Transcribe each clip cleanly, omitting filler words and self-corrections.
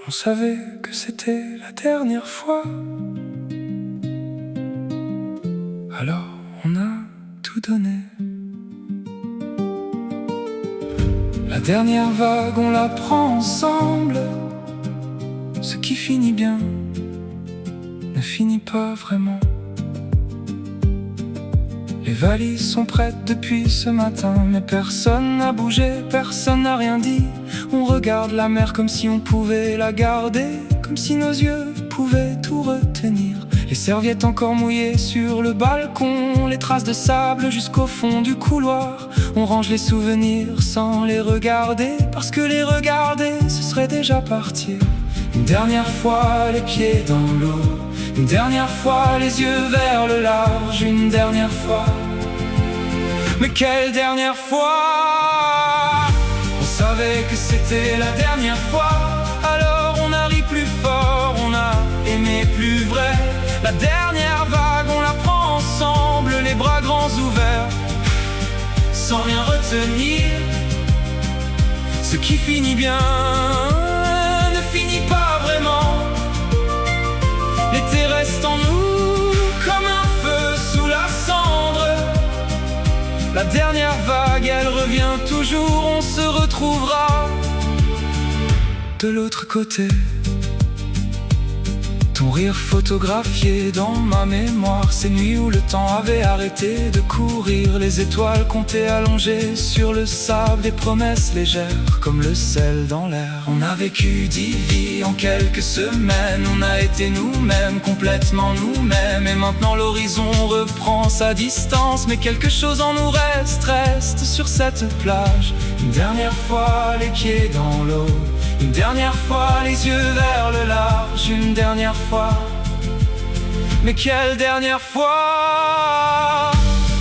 On savait que c'était la dernière fois. Alors on a tout donné. La dernière vague, on la prend ensemble. Ce qui finit bien ne finit pas vraiment. Les valises sont prêtes depuis ce matin, mais personne n'a bougé, personne n'a rien dit. On regarde la mer comme si on pouvait la garder, comme si nos yeux pouvaient tout retenir. Les serviettes encore mouillées sur le balcon, les traces de sable jusqu'au fond du couloir. On range les souvenirs sans les regarder, parce que les regarder, ce serait déjà partir. Une dernière fois les pieds dans l'eau, une dernière fois les yeux vers le large, une dernière fois. Mais quelle dernière fois? On savait que c'était la dernière fois. Alors on a ri plus fort, on a aimé plus vrai. La dernière vague, on la prend ensemble, les bras grands ouverts, sans rien retenir. Ce qui finit bien ne finit pas vraiment. L'été reste en nous comme un feu sous la cendre. La dernière vague, elle revient toujours, on se retrouvera de l'autre côté. Ton rire photographié dans ma mémoire, ces nuits où le temps avait arrêté de courir. Les étoiles comptées allongées sur le sable, des promesses légères comme le sel dans l'air. On a vécu 10 vies en quelques semaines, on a été nous-mêmes, complètement nous-mêmes. Et maintenant l'horizon reprend sa distance, mais quelque chose en nous reste sur cette plage. Une dernière fois les pieds dans l'eau, une dernière fois les yeux vers le large, une dernière fois. Mais quelle dernière fois?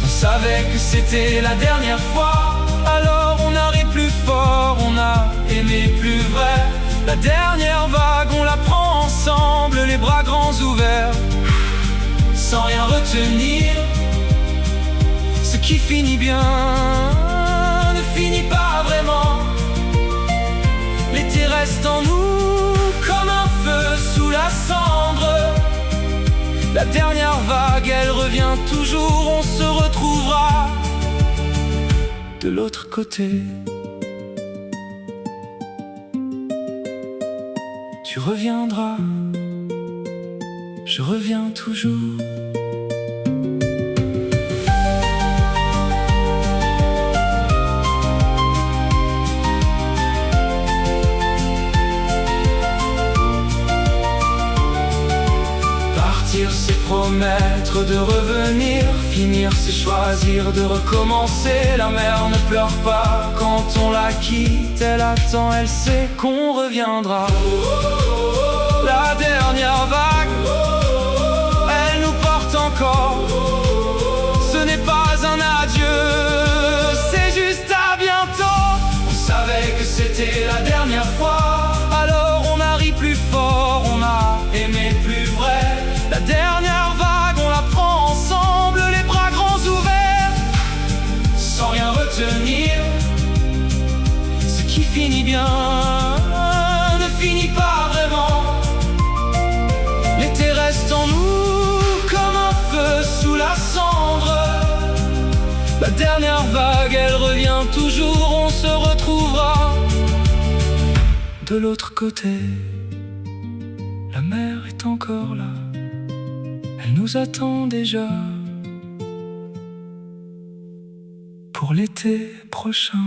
On savait que c'était la dernière fois. Alors on a ri plus fort, on a aimé plus vrai. La dernière vague, on la prend ensemble, les bras grands ouverts, sans rien retenir. Ce qui finit bien ne finit pas vraiment. L'été reste en nous comme un feu sous la cendre. La dernière vague, elle revient toujours, on se retrouvera de l'autre côté. Tu reviendras, je reviens toujours. Partir, c'est promettre de revenir. Finir, c'est choisir de recommencer. La mer ne pleure pas quand on la quitte. Elle attend, elle sait qu'on reviendra. La dernière vague, elle nous porte encore. Ce n'est pas un adieu, c'est juste à bientôt. On savait que c'était la dernière fois. Alors on a ri plus fort, on a aimé plus vrai. La dernière vague, on la prend ensemble, les bras grands ouverts, sans rien retenir. Ce qui finit bien ne finit pas vraiment. L'été reste en nous comme un feu sous la cendre. La dernière vague, elle revient toujours, on se retrouvera de l'autre côté. La mer est encore là, elle nous attend déjà pour l'été prochain.